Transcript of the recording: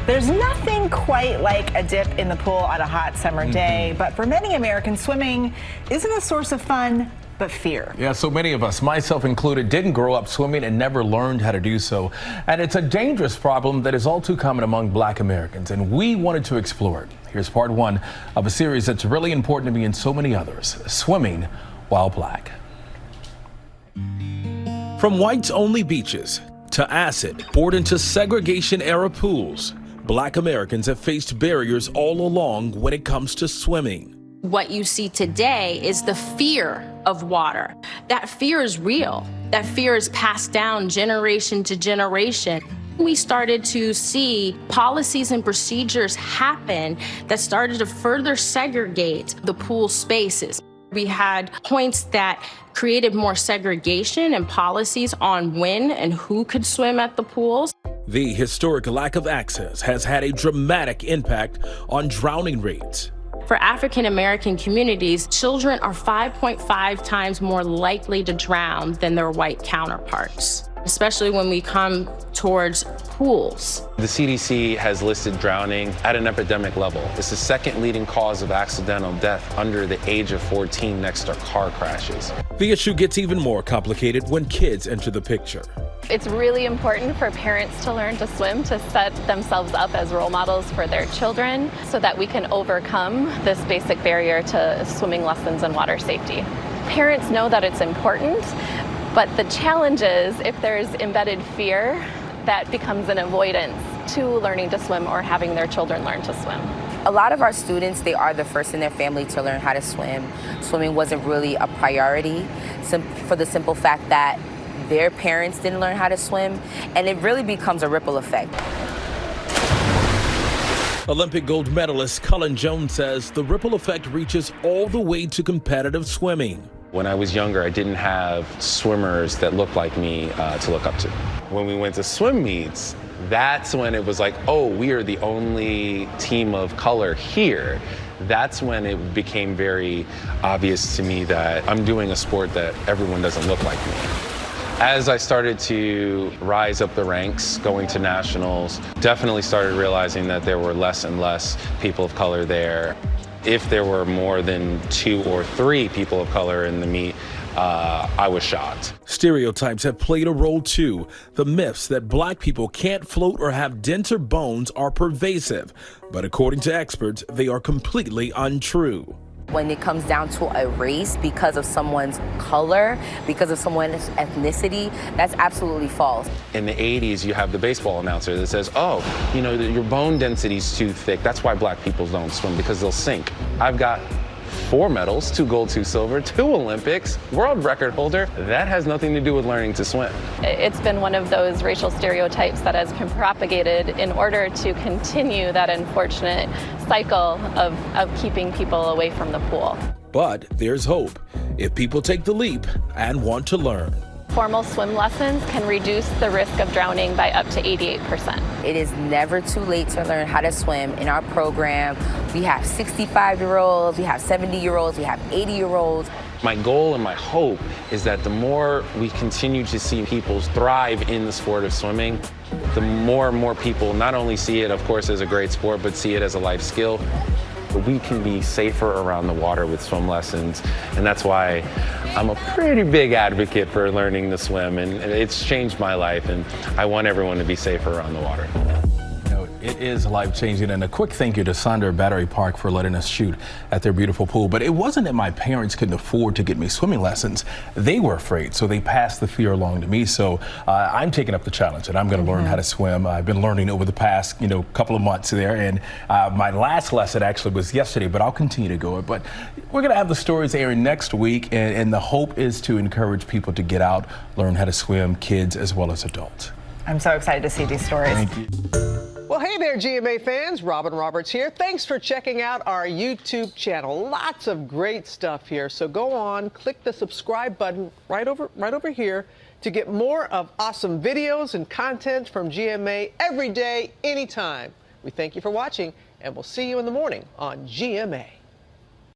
There's nothing quite like a dip in the pool on a hot summer day, but for many Americans, swimming isn't a source of fun, but fear. Yeah, so many of us, myself included, didn't grow up swimming and never learned how to do so. And it's a dangerous problem that is all too common among Black Americans, and we wanted to explore it. Here's part one of a series that's really important to me and so many others, Swimming While Black. From whites-only beaches to acid poured into segregation-era pools, Black Americans have faced barriers all along when it comes to swimming. What you see today is the fear of water. That fear is real. That fear is passed down generation to generation. We started to see policies and procedures happen that started to further segregate the pool spaces. We had points that created more segregation and policies on when and who could swim at the pools. The historic lack of access has had a dramatic impact on drowning rates. For African American communities, children are 5.5 times more likely to drown than their white counterparts, especially when we come towards pools. The CDC has listed drowning at an epidemic level. It's the second leading cause of accidental death under the age of 14 next to car crashes. The issue gets even more complicated when kids enter the picture. It's really important for parents to learn to swim, to set themselves up as role models for their children so that we can overcome this basic barrier to swimming lessons and water safety. Parents know that it's important, but the challenge is if there's embedded fear, that becomes an avoidance to learning to swim or having their children learn to swim. A lot of our students, they are the first in their family to learn how to swim. Swimming wasn't really a priority for the simple fact that their parents didn't learn how to swim, and it really becomes a ripple effect. Olympic gold medalist Cullen Jones says the ripple effect reaches all the way to competitive swimming. When I was younger, I didn't have swimmers that looked like me to look up to. When we went to swim meets, that's when it was like, oh, we are the only team of color here. That's when it became very obvious to me that I'm doing a sport that everyone doesn't look like me. As I started to rise up the ranks, going to nationals, definitely started realizing that there were less and less people of color there. If there were more than 2 or 3 people of color in the meet, I was shocked. Stereotypes have played a role too. The myths that Black people can't float or have denser bones are pervasive, but according to experts, they are completely untrue. When it comes down to a race because of someone's color, because of someone's ethnicity, that's absolutely false. In the 80s, you have the baseball announcer that says, oh, you know, your bone density's too thick. That's why Black people don't swim, because they'll sink. I've got 4 medals, 2 gold, 2 silver, 2 Olympics, world record holder. That has nothing to do with learning to swim. It's been one of those racial stereotypes that has been propagated in order to continue that unfortunate cycle of keeping people away from the pool. But there's hope if people take the leap and want to learn. Formal swim lessons can reduce the risk of drowning by up to 88%. It is never too late to learn how to swim. In our program, we have 65-year-olds, we have 70-year-olds, we have 80-year-olds. My goal and my hope is that the more we continue to see people thrive in the sport of swimming, the more and more people not only see it, of course, as a great sport, but see it as a life skill. We can be safer around the water with swim lessons, and that's why I'm a pretty big advocate for learning to swim, and it's changed my life, and I want everyone to be safer around the water. It is life-changing, and a quick thank you to Sonder Battery Park for letting us shoot at their beautiful pool. But it wasn't that my parents couldn't afford to get me swimming lessons. They were afraid, so they passed the fear along to me. So I'm taking up the challenge, and I'm going to learn how to swim. I've been learning over the past, couple of months there, and my last lesson actually was yesterday, but I'll continue to go. But we're going to have the stories airing next week, and the hope is to encourage people to get out, learn how to swim, kids as well as adults. I'm so excited to see these stories. Thank you. Well, hey there, GMA fans. Robin Roberts here. Thanks for checking out our YouTube channel. Lots of great stuff here. So go on, click the subscribe button right over here to get more of awesome videos and content from GMA every day, anytime. We thank you for watching, and we'll see you in the morning on GMA.